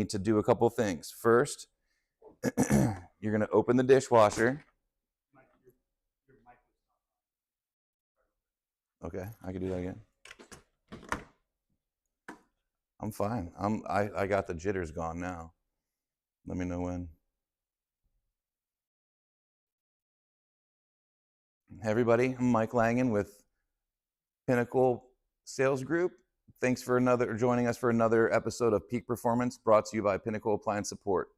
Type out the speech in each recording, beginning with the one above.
need to do a couple things. First, you're going to open the dishwasher. Okay, I can do that again. I'm fine. I got the jitters gone now. Let me know when. Hey everybody, I'm Mike Langen with Pinnacle Sales Group. Thanks for joining us for another episode of Peak Performance, brought to you by Pinnacle Appliance Support.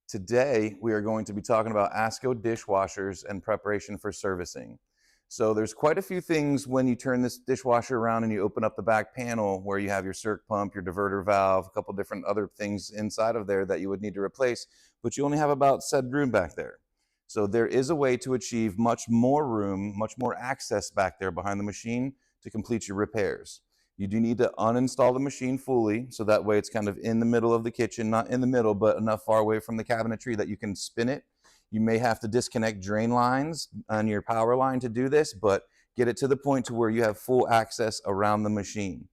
Today, we are going to be talking about ASKO dishwashers and preparation for servicing. So there's quite a few things when you turn this dishwasher around and you open up the back panel where you have your circ pump, your diverter valve, a couple different other things inside of there that you would need to replace, but you only have about said room back there. So there is a way to achieve much more room, much more access back there behind the machine to complete your repairs. You do need to uninstall the machine fully, so that way it's kind of in the middle of the kitchen, not in the middle, but enough far away from the cabinetry that you can spin it. You may have to disconnect drain lines on your power line to do this, but get it to the point to where you have full access around the machine.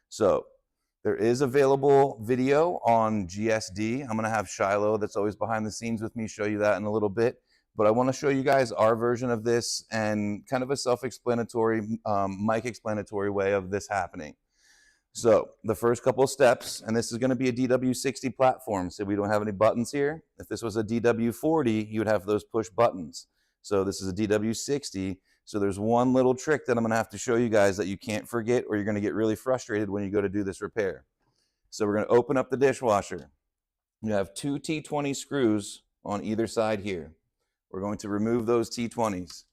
So there is available video on GSD. I'm gonna have Shiloh, that's always behind the scenes with me, show you that in a little bit. But I want to show you guys our version of this and kind of a self-explanatory, mic-explanatory way of this happening. So the first couple of steps, and this is going to be a DW60 platform, so we don't have any buttons here. If this was a DW40, you would have those push buttons. So this is a DW60, so there's one little trick that I'm going to have to show you guys that you can't forget, or you're going to get really frustrated when you go to do this repair. So we're going to open up the dishwasher. You have two T20 screws on either side here. We're going to remove those T20s.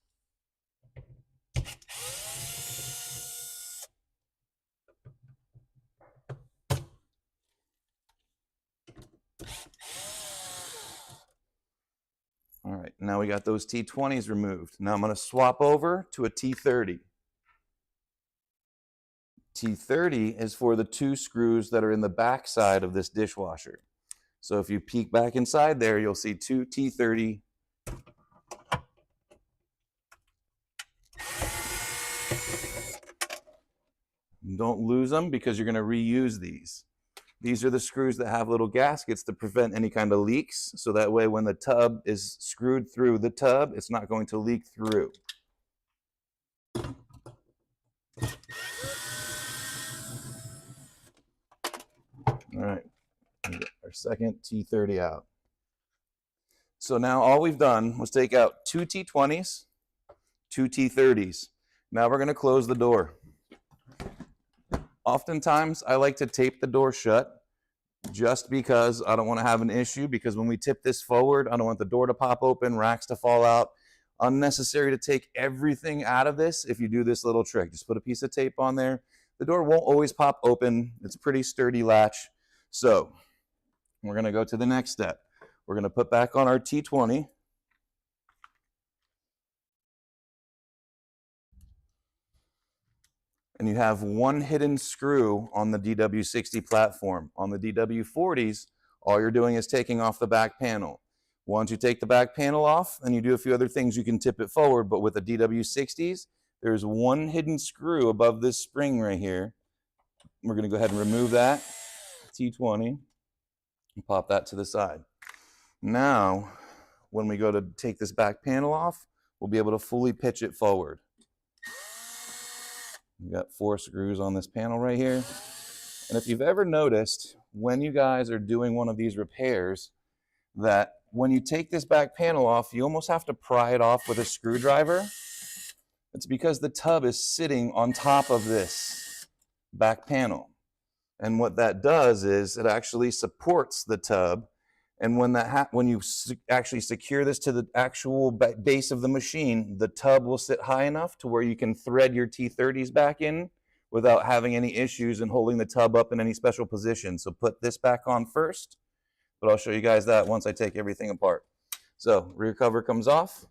All right, now we got those T20s removed. Now I'm going to swap over to a T30. T30 is for the two screws that are in the back side of this dishwasher. So if you peek back inside there, you'll see two T30. Don't lose them because you're going to reuse these. These are the screws that have little gaskets to prevent any kind of leaks, so that way when the tub is screwed through the tub, it's not going to leak through. All right, our second T30 out. So now all we've done was take out two T20s, two T30s. Now we're going to close the door. Oftentimes, I like to tape the door shut just because I don't want to have an issue, because when we tip this forward, I don't want the door to pop open, racks to fall out. Unnecessary to take everything out of this if you do this little trick. Just put a piece of tape on there. The door won't always pop open. It's a pretty sturdy latch. So we're going to go to the next step. We're going to put back on our T20. And you have one hidden screw on the DW60 platform. On the DW40s, all you're doing is taking off the back panel. Once you take the back panel off and you do a few other things, you can tip it forward. But with the DW60s, there's one hidden screw above this spring right here. We're going to go ahead and remove that T20 and pop that to the side. Now, when we go to take this back panel off, we'll be able to fully pitch it forward. We've got 4 screws on this panel right here. And if you've ever noticed, when you guys are doing one of these repairs, that when you take this back panel off, you almost have to pry it off with a screwdriver. It's because the tub is sitting on top of this back panel. And what that does is it actually supports the tub. And when you actually secure this to the actual base of the machine, the tub will sit high enough to where you can thread your T30s back in without having any issues and holding the tub up in any special position. So put this back on first, but I'll show you guys that once I take everything apart. So rear cover comes off.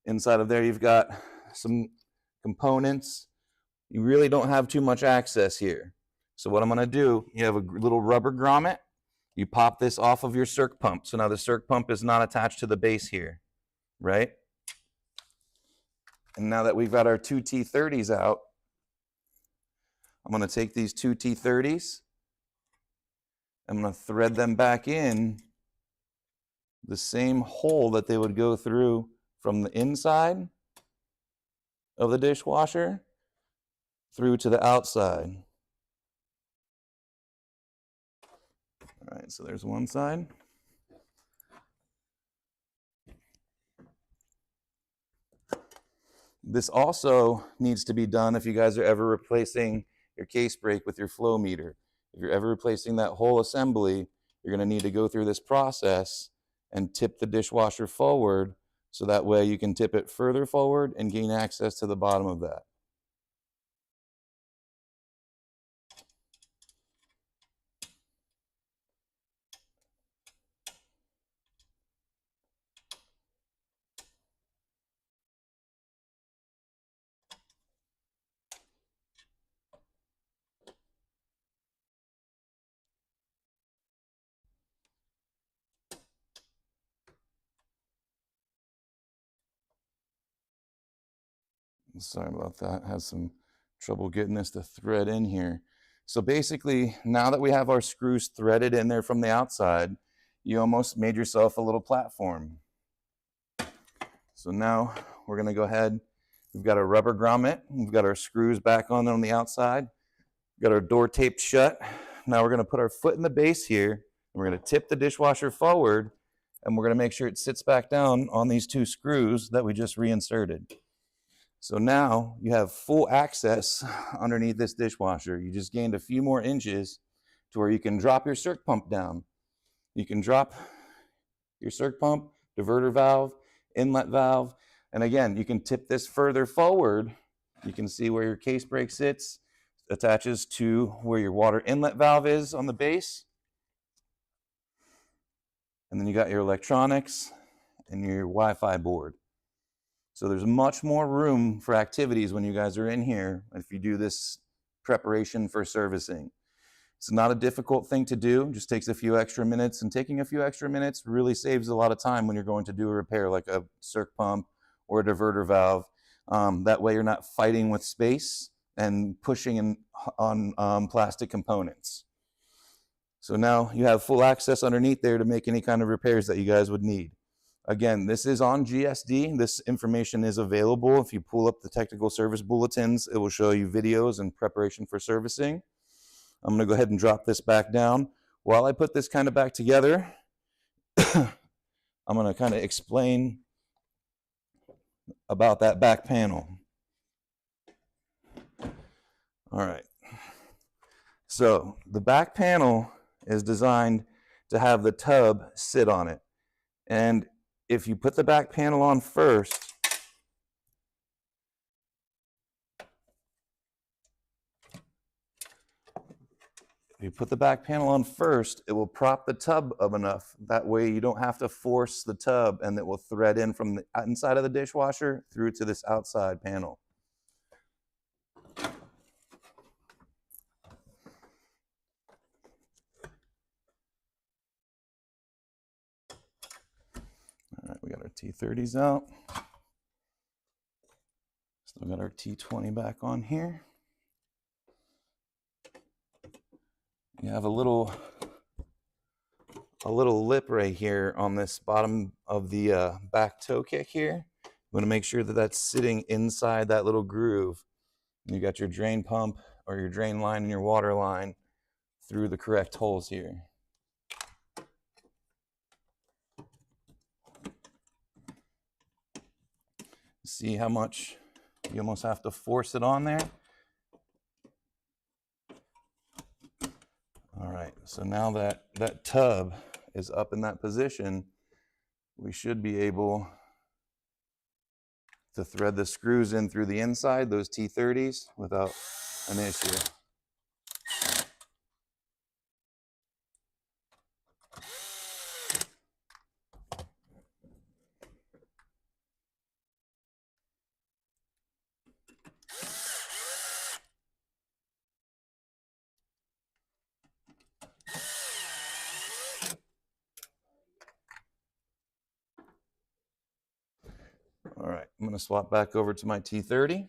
Inside of there, you've got some components. You really don't have too much access here. So what I'm going to do, you have a little rubber grommet. You pop this off of your circ pump. So now the circ pump is not attached to the base here, right? And now that we've got our two T30s out, I'm going to take these two T30s I'm going to thread them back in the same hole that they would go through from the inside of the dishwasher through to the outside. All right, so there's one side. This also needs to be done if you guys are ever replacing your case brake with your flow meter. If you're ever replacing that whole assembly, you're going to need to go through this process and tip the dishwasher forward, so that way you can tip it further forward and gain access to the bottom of that. Sorry about that. Has some trouble getting this to thread in here. So basically, now that we have our screws threaded in there from the outside, you almost made yourself a little platform. So now we're going to go ahead. We've got our rubber grommet. We've got our screws back on the outside. We've got our door taped shut. Now we're going to put our foot in the base here, and we're going to tip the dishwasher forward, and we're going to make sure it sits back down on these two screws that we just reinserted. So now you have full access underneath this dishwasher. You just gained a few more inches to where you can drop your circ pump down. You can drop your circ pump, diverter valve, inlet valve, and again, you can tip this further forward. You can see where your case brake sits, attaches to where your water inlet valve is on the base. And then you got your electronics and your Wi-Fi board. So there's much more room for activities when you guys are in here if you do this preparation for servicing. It's not a difficult thing to do, just takes a few extra minutes, and taking a few extra minutes really saves a lot of time when you're going to do a repair like a circ pump or a diverter valve. That way you're not fighting with space and pushing on plastic components. So now you have full access underneath there to make any kind of repairs that you guys would need. Again, this is on GSD. This information is available. If you pull up the technical service bulletins, it will show you videos in preparation for servicing. I'm going to go ahead and drop this back down. While I put this kind of back together, I'm going to kind of explain about that back panel. All right. So the back panel is designed to have the tub sit on it. And if you put the back panel on first, it will prop the tub up enough. That way you don't have to force the tub, and it will thread in from the inside of the dishwasher through to this outside panel. All right, we got our T30s out. Still got our T20 back on here. You have a little lip right here on this bottom of the back toe kick here. I'm going to make sure that that's sitting inside that little groove. You got your drain pump or your drain line and your water line through the correct holes here. See how much you almost have to force it on there? All right, so now that tub is up in that position, we should be able to thread the screws in through the inside, those T30s, without an issue. All right, I'm going to swap back over to my T30.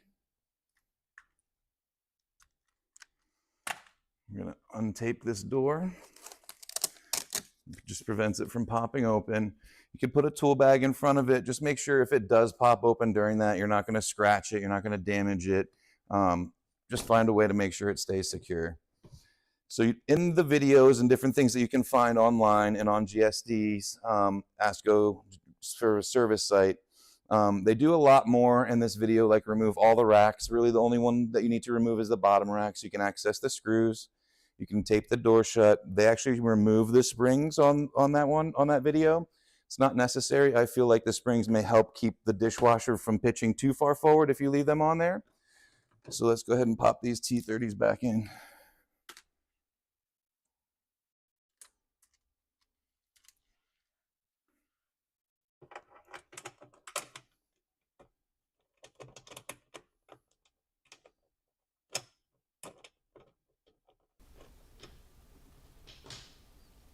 I'm going to untape this door. Just prevents it from popping open. You can put a tool bag in front of it. Just make sure if it does pop open during that, you're not going to scratch it. You're not going to damage it. Just find a way to make sure it stays secure. So in the videos and different things that you can find online and on GSD's ASKO service site, they do a lot more in this video, like remove all the racks. Really the only one that you need to remove is the bottom rack, so you can access the screws. You can tape the door shut. They actually remove the springs on that video. It's not necessary. I feel like the springs may help keep the dishwasher from pitching too far forward if you leave them on there. So let's go ahead and pop these T30s back in.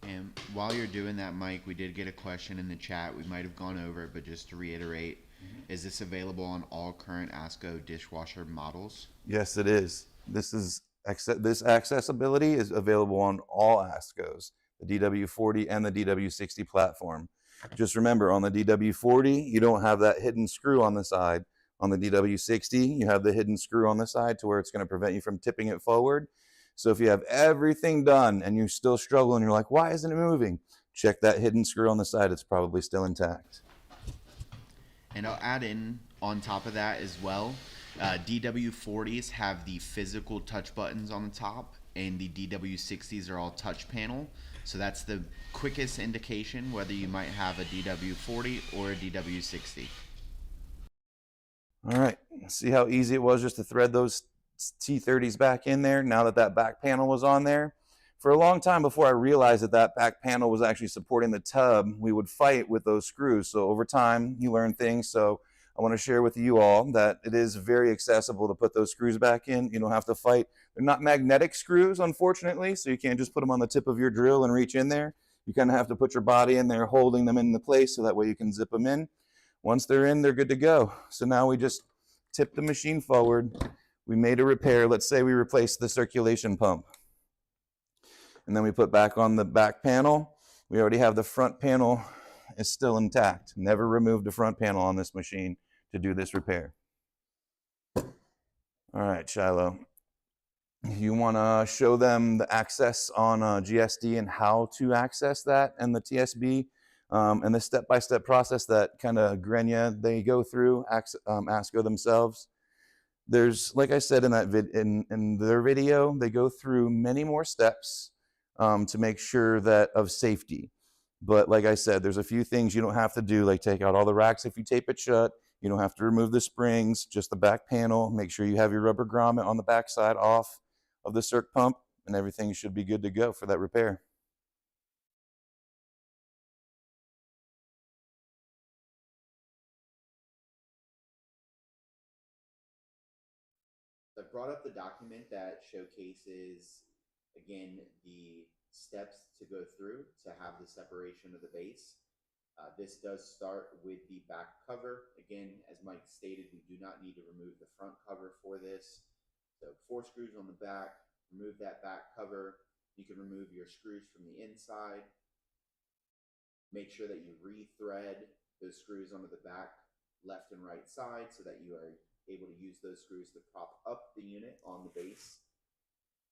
And while you're doing that, Mike, we did get a question in the chat. We might have gone over it, but just to reiterate, is this available on all current ASKO dishwasher models? Yes, it is. This accessibility is available on all ASKOs, the DW40 and the DW60 platform. Just remember, on the DW40, you don't have that hidden screw on the side. On the DW60, you have the hidden screw on the side to where it's going to prevent you from tipping it forward. So if you have everything done and you still struggle and you're like, why isn't it moving? Check that hidden screw on the side. It's probably still intact. And I'll add in on top of that as well, DW40s have the physical touch buttons on the top, and the DW60s are all touch panel. So that's the quickest indication whether you might have a DW40 or a DW60. All right, see how easy it was just to thread those T30s back in there now that that back panel was on there. For a long time before I realized that that back panel was actually supporting the tub, we would fight with those screws. So over time, you learn things. So I want to share with you all that it is very accessible to put those screws back in. You don't have to fight. They're not magnetic screws, unfortunately, so you can't just put them on the tip of your drill and reach in there. You kind of have to put your body in there, holding them into place so that way you can zip them in. Once they're in, they're good to go. So now we just tip the machine forward. We made a repair. Let's say we replaced the circulation pump. And then we put back on the back panel. We already have the front panel is still intact. Never removed the front panel on this machine to do this repair. All right, Shiloh. You want to show them the access on GSD and how to access that and the TSB and the step-by-step process that kind of Grenya they go through, ASKO themselves. There's, like I said in that in their video, they go through many more steps to make sure that of safety. But like I said, there's a few things you don't have to do, like take out all the racks if you tape it shut. You don't have to remove the springs, just the back panel. Make sure you have your rubber grommet on the back side off of the circ pump, and everything should be good to go for that repair. I brought up the document that showcases, again, the steps to go through to have the separation of the base. This does start with the back cover. Again, as Mike stated, we do not need to remove the front cover for this. So 4 screws on the back, remove that back cover. You can remove your screws from the inside. Make sure that you re-thread those screws onto the back left and right side so that you are able to use those screws to prop up the unit on the base.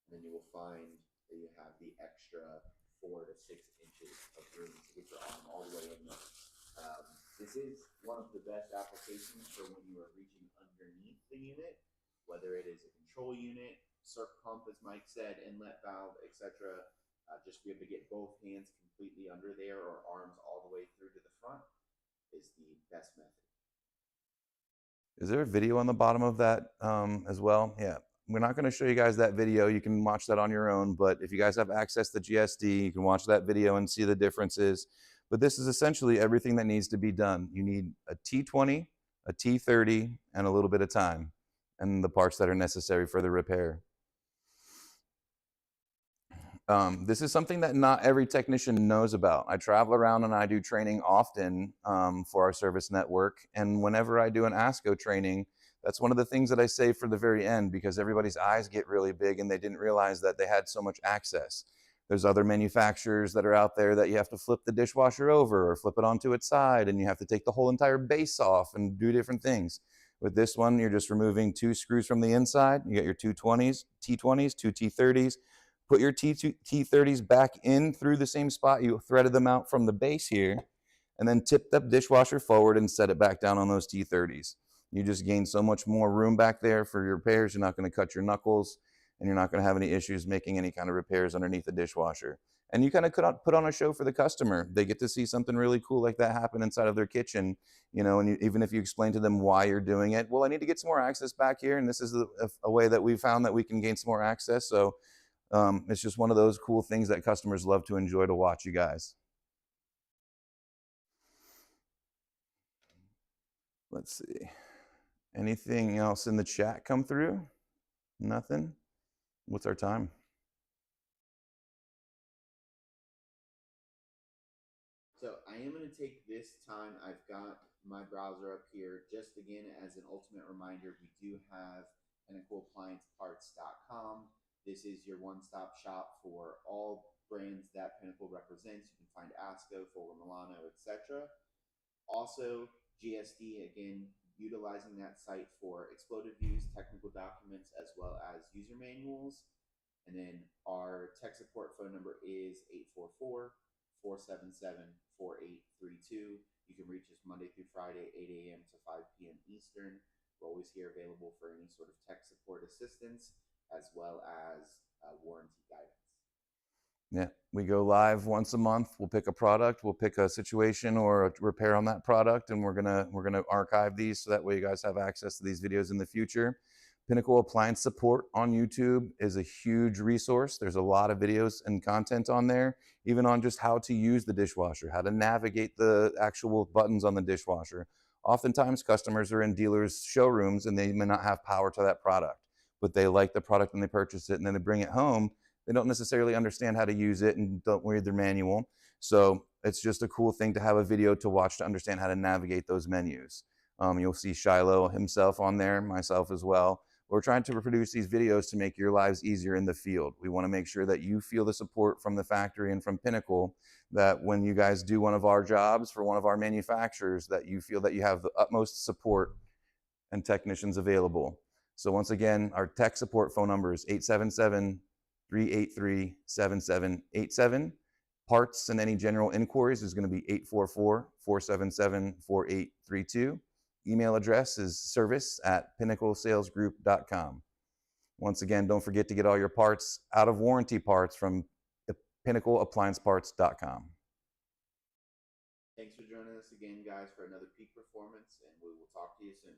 And then you will find that you have the extra 4 to 6 inches of room to get your arm all the way in there. This is one of the best applications for when you are reaching underneath the unit, whether it is a control unit, circ pump, as Mike said, inlet valve, etc. Just be able to get both hands completely under there or arms all the way through to the front is the best method. Is there a video on the bottom of that as well? Yeah. We're not going to show you guys that video. You can watch that on your own, but if you guys have access to GSD, you can watch that video and see the differences. But this is essentially everything that needs to be done. You need a T20, a T30, and a little bit of time, and the parts that are necessary for the repair. This is something that not every technician knows about. I travel around and I do training often for our service network, and whenever I do an ASKO training, that's one of the things that I say for the very end, because everybody's eyes get really big and they didn't realize that they had so much access. There's other manufacturers that are out there that you have to flip the dishwasher over or flip it onto its side, and you have to take the whole entire base off and do different things. With this one, you're just removing 2 screws from the inside. You got your 220s, T20s, 2 T30s. Put your T30s back in through the same spot you threaded them out from the base here, and then tip the dishwasher forward and set it back down on those T30s. You just gain so much more room back there for your repairs. You're not going to cut your knuckles, and you're not going to have any issues making any kind of repairs underneath the dishwasher. And you kind of put on a show for the customer. They get to see something really cool like that happen inside of their kitchen, and even if you explain to them why you're doing it, well, I need to get some more access back here, and this is a way that we found that we can gain some more access. So it's just one of those cool things that customers love to enjoy to watch you guys. Let's see. Anything else in the chat come through? Nothing? What's our time? So I am going to take this time. I've got my browser up here. Just again, as an ultimate reminder, we do have pinnacleapplianceparts.com. This is your one-stop shop for all brands that Pinnacle represents. You can find ASKO, Fuller Milano, etc. Also, GSD, again, utilizing that site for exploded views, technical documents, as well as user manuals. And then our tech support phone number is 844-477-4832. You can reach us Monday through Friday, 8 a.m. to 5 p.m. Eastern. We're always here available for any sort of tech support assistance, as well as warranty guidance. Yeah, we go live once a month. We'll pick a product, we'll pick a situation or a repair on that product, and we're gonna archive these so that way you guys have access to these videos in the future. Pinnacle Appliance Support on YouTube is a huge resource. There's a lot of videos and content on there, even on just how to use the dishwasher, how to navigate the actual buttons on the dishwasher. Oftentimes, customers are in dealers' showrooms and they may not have power to that product, but they like the product and they purchase it, and then they bring it home. They don't necessarily understand how to use it and don't read their manual. So it's just a cool thing to have a video to watch to understand how to navigate those menus. You'll see Shiloh himself on there, myself as well. We're trying to produce these videos to make your lives easier in the field. We want to make sure that you feel the support from the factory and from Pinnacle, that when you guys do one of our jobs for one of our manufacturers, that you feel that you have the utmost support and technicians available. So once again, our tech support phone number is 877-383-7787. Parts and any general inquiries is going to be 844-477-4832. Email address is service@pinnaclesalesgroup.com. Once again, don't forget to get all your parts out of warranty parts from pinnacleapplianceparts.com. Thanks for joining us again, guys, for another peak performance, and we will talk to you soon.